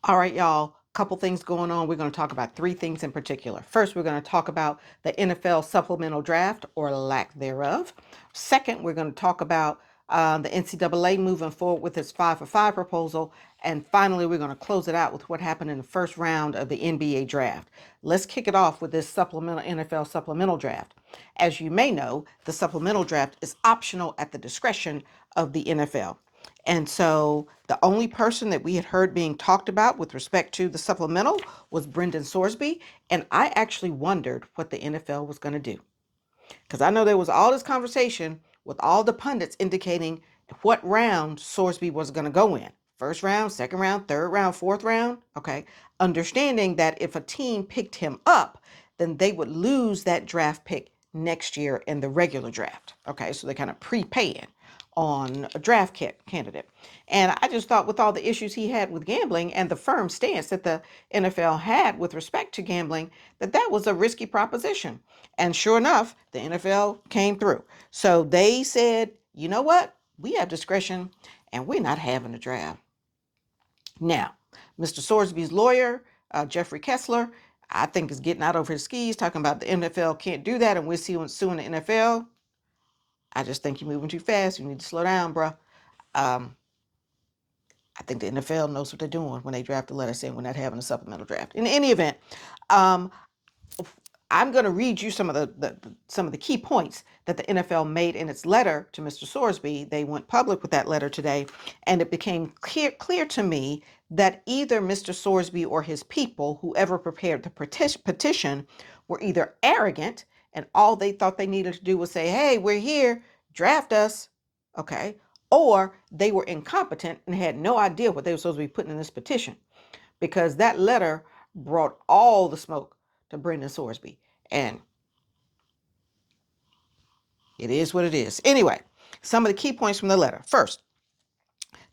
All right, y'all, couple things going on. We're going to talk about three things in particular. First, we're going to talk about the NFL supplemental draft or lack thereof. Second, we're going to talk about the NCAA moving forward with its 5-for-5 proposal. And finally, we're going to close it out with what happened in the first round of the NBA draft. Let's kick it off with this supplemental NFL supplemental draft. As you may know, the supplemental draft is optional at the discretion of the NFL. And so the only person that we had heard being talked about with respect to the supplemental was Brendan Sorsby. And I actually wondered what the NFL was going to do. Because I know there was all this conversation with all the pundits indicating what round Sorsby was going to go in. First round, second round, third round, fourth round. Okay. Understanding that if a team picked him up, then they would lose that draft pick next year in the regular draft. Okay. So they're kind of prepaying on a draft candidate. And I just thought with all the issues he had with gambling and the firm stance that the NFL had with respect to gambling, that that was a risky proposition. And sure enough, the NFL came through. So they said, you know what? We have discretion and we're not having a draft. Now, Mr. Sorsby's lawyer, Jeffrey Kessler, I think is getting out over his skis, talking about the NFL can't do that and we're suing the NFL. I just think you're moving too fast. You need to slow down, bro. Um, I think the NFL knows what they're doing when they draft a letter saying we're not having a supplemental draft. In any event, um, I'm going to read you some of the key points that the NFL made in its letter to Mr. Sorsby. They went public with that letter today, and it became clear to me that either Mr. Sorsby or his people, whoever prepared the petition, were either arrogant and all they thought they needed to do was say, "Hey, we're here, draft us," okay, or they were incompetent and had no idea what they were supposed to be putting in this petition, because that letter brought all the smoke to Brendan Sorsby. And it is what it is. Anyway, some of the key points from the letter. First,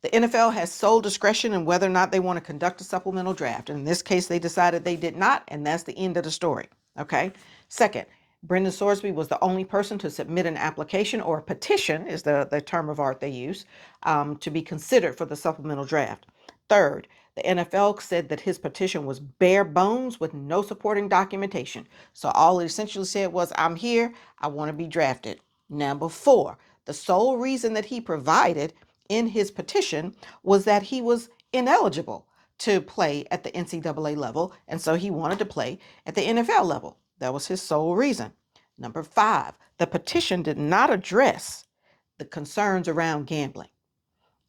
the NFL has sole discretion in whether or not they want to conduct a supplemental draft. And in this case, they decided they did not, and that's the end of the story. Okay. Second, Brendan Sorsby was the only person to submit an application, or a petition is the term of art they use, to be considered for the supplemental draft. Third, the NFL said that his petition was bare bones with no supporting documentation. So all it essentially said was, I'm here, I want to be drafted. Number four, the sole reason that he provided in his petition was that he was ineligible to play at the NCAA level, and so he wanted to play at the NFL level. That was his sole reason. Number five, the petition did not address the concerns around gambling.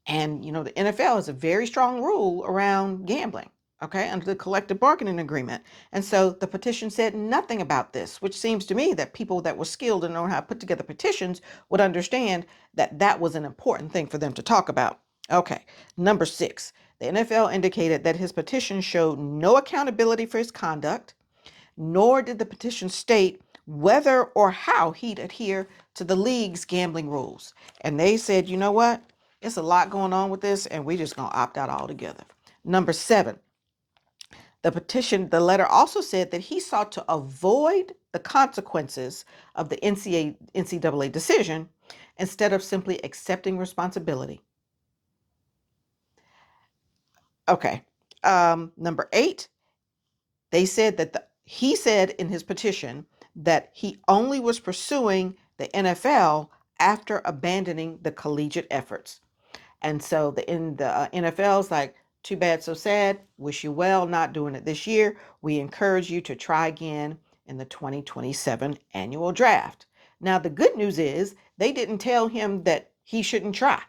And, you know, the NFL has a very strong rule around gambling, okay, under the collective bargaining agreement. And so the petition said nothing about this, which seems to me that people that were skilled and know how to put together petitions would understand that that was an important thing for them to talk about. Okay, number six, the NFL indicated that his petition showed no accountability for his conduct, nor did the petition state whether or how he'd adhere to the league's gambling rules. And they said, you know what? It's a lot going on with this, and we're just going to opt out altogether. Number seven, the letter also said that he sought to avoid the consequences of the NCAA decision instead of simply accepting responsibility. Okay. Number eight, they said that he said in his petition that he only was pursuing the NFL after abandoning the collegiate efforts. And so the NFL's like, too bad, so sad. Wish you well, not doing it this year. We encourage you to try again in the 2027 annual draft. Now, the good news is they didn't tell him that he shouldn't try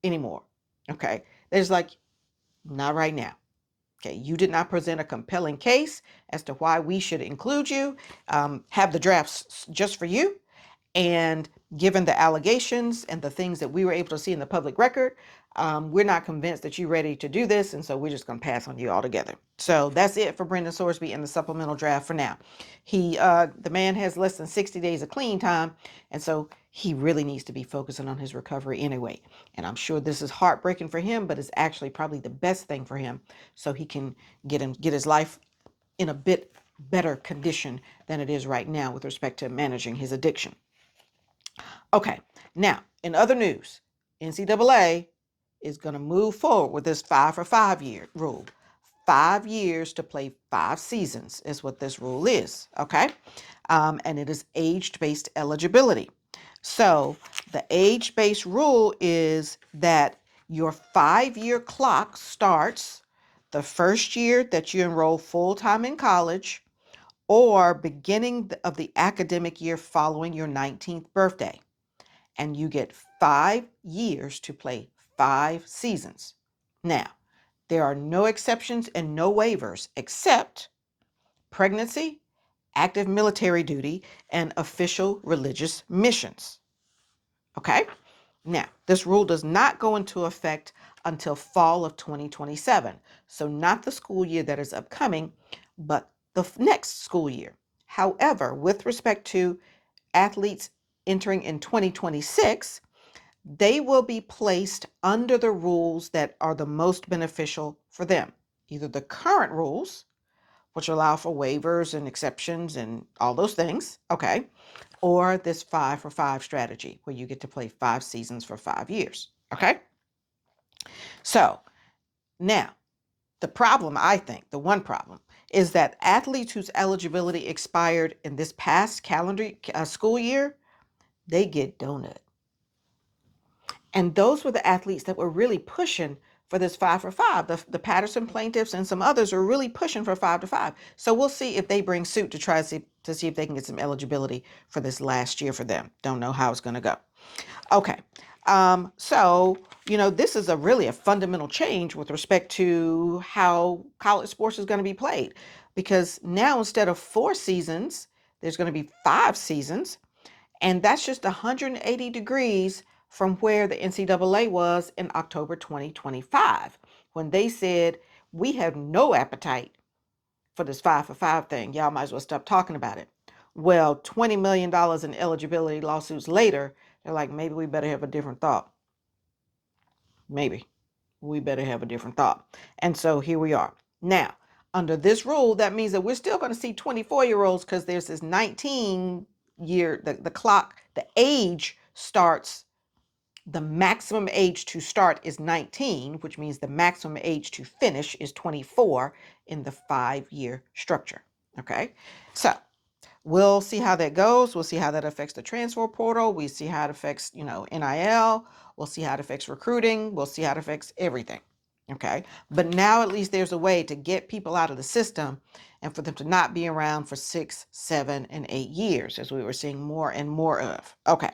anymore. Okay. There's like, not right now. Okay, you did not present a compelling case as to why we should include you, have the drafts just for you. And given the allegations and the things that we were able to see in the public record, we're not convinced that you're ready to do this. And so we're just going to pass on you altogether. So that's it for Brendan Sorsby in the supplemental draft for now. The man has less than 60 days of clean time. And so he really needs to be focusing on his recovery anyway. And I'm sure this is heartbreaking for him, but it's actually probably the best thing for him so he can get his life in a bit better condition than it is right now with respect to managing his addiction. Okay, now in other news, NCAA is going to move forward with this 5-for-5 year rule. 5 years to play 5 seasons is what this rule is, okay? And it is age-based eligibility. So the age-based rule is that your 5-year clock starts the first year that you enroll full-time in college or beginning of the academic year following your 19th birthday. And you get 5 years to play 5 seasons. Now, there are no exceptions and no waivers except pregnancy, active military duty, and official religious missions. Okay? Now, this rule does not go into effect until fall of 2027. So not the school year that is upcoming, but the next school year. However, with respect to athletes entering in 2026, they will be placed under the rules that are the most beneficial for them. Either the current rules, which allow for waivers and exceptions and all those things, okay, or this 5 for 5 strategy where you get to play 5 seasons for 5 years, okay? So now, the problem, I think, the one problem, is that athletes whose eligibility expired in this past calendar school year, they get donut. And those were the athletes that were really pushing for this 5 for 5. The Patterson plaintiffs and some others are really pushing for 5 to 5. So we'll see if they bring suit to try to see if they can get some eligibility for this last year for them. Don't know how it's going to go. Okay. So, this is really a fundamental change with respect to how college sports is going to be played. Because now instead of 4 seasons, there's going to be 5 seasons. And that's just 180 degrees from where the NCAA was in October 2025, when they said, we have no appetite for this 5 for 5 thing. Y'all might as well stop talking about it. Well, $20 million in eligibility lawsuits later, they're like, maybe we better have a different thought. Maybe we better have a different thought. And so here we are. Now, under this rule, that means that we're still going to see 24-year-olds because there's this 19-year, the clock, the age starts, the maximum age to start is 19, which means the maximum age to finish is 24 in the 5-year structure. Okay, so we'll see how that goes. We'll see how that affects the transfer portal. We see how it affects, NIL. We'll see how it affects recruiting. We'll see how it affects everything. Okay. But now at least there's a way to get people out of the system and for them to not be around for 6, 7, and 8 years, as we were seeing more and more of. Okay.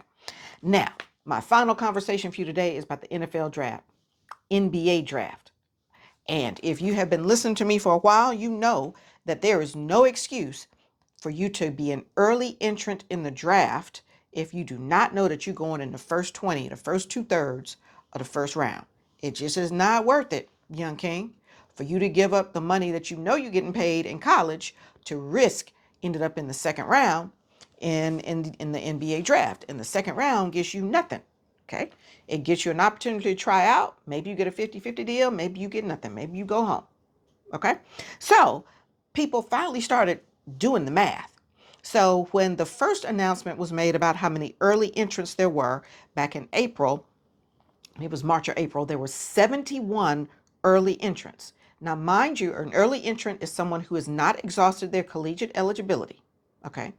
Now, my final conversation for you today is about the NFL draft, NBA draft. And if you have been listening to me for a while, you know that there is no excuse for you to be an early entrant in the draft if you do not know that you're going in the first 20, the first 2/3 of the first round. It just is not worth it, young king, for you to give up the money that you know you're getting paid in college to risk ended up in the second round in the NBA draft. And the second round gets you nothing. Okay. It gets you an opportunity to try out. Maybe you get a 50-50 deal. Maybe you get nothing. Maybe you go home. Okay. So people finally started doing the math. So when the first announcement was made about how many early entrants there were back in April, it was March or April, there were 71 early entrants. Now, mind you, an early entrant is someone who has not exhausted their collegiate eligibility. Okay.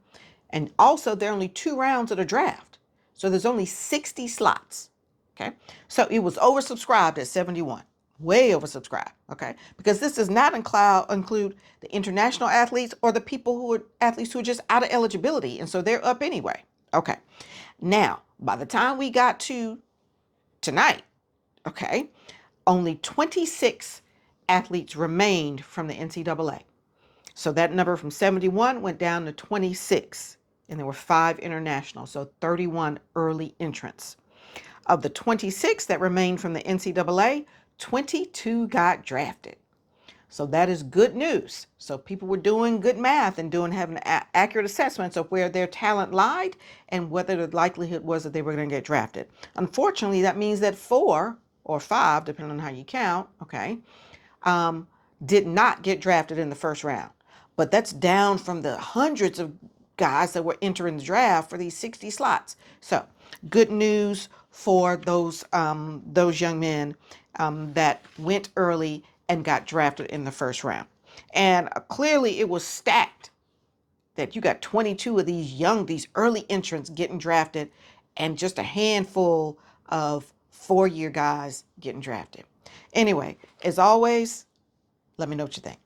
And also, there are only 2 rounds of the draft. So there's only 60 slots. Okay. So it was oversubscribed at 71. Way oversubscribed. Okay. Because this does not include the international athletes or the people who are athletes who are just out of eligibility. And so they're up anyway. Okay. Now, by the time we got to tonight, okay, only 26 athletes remained from the NCAA. So that number from 71 went down to 26, and there were 5 international, so 31 early entrants. Of the 26 that remained from the NCAA, 22 got drafted. So that is good news. So people were doing good math and having accurate assessments of where their talent lied and whether the likelihood was that they were going to get drafted. Unfortunately, that means that 4 or 5, depending on how you count, okay, did not get drafted in the first round. But that's down from the hundreds of guys that were entering the draft for these 60 slots. So good news for those young men that went early and got drafted in the first round. And clearly it was stacked that you got 22 of these early entrants getting drafted and just a handful of four-year guys getting drafted. Anyway, as always, let me know what you think.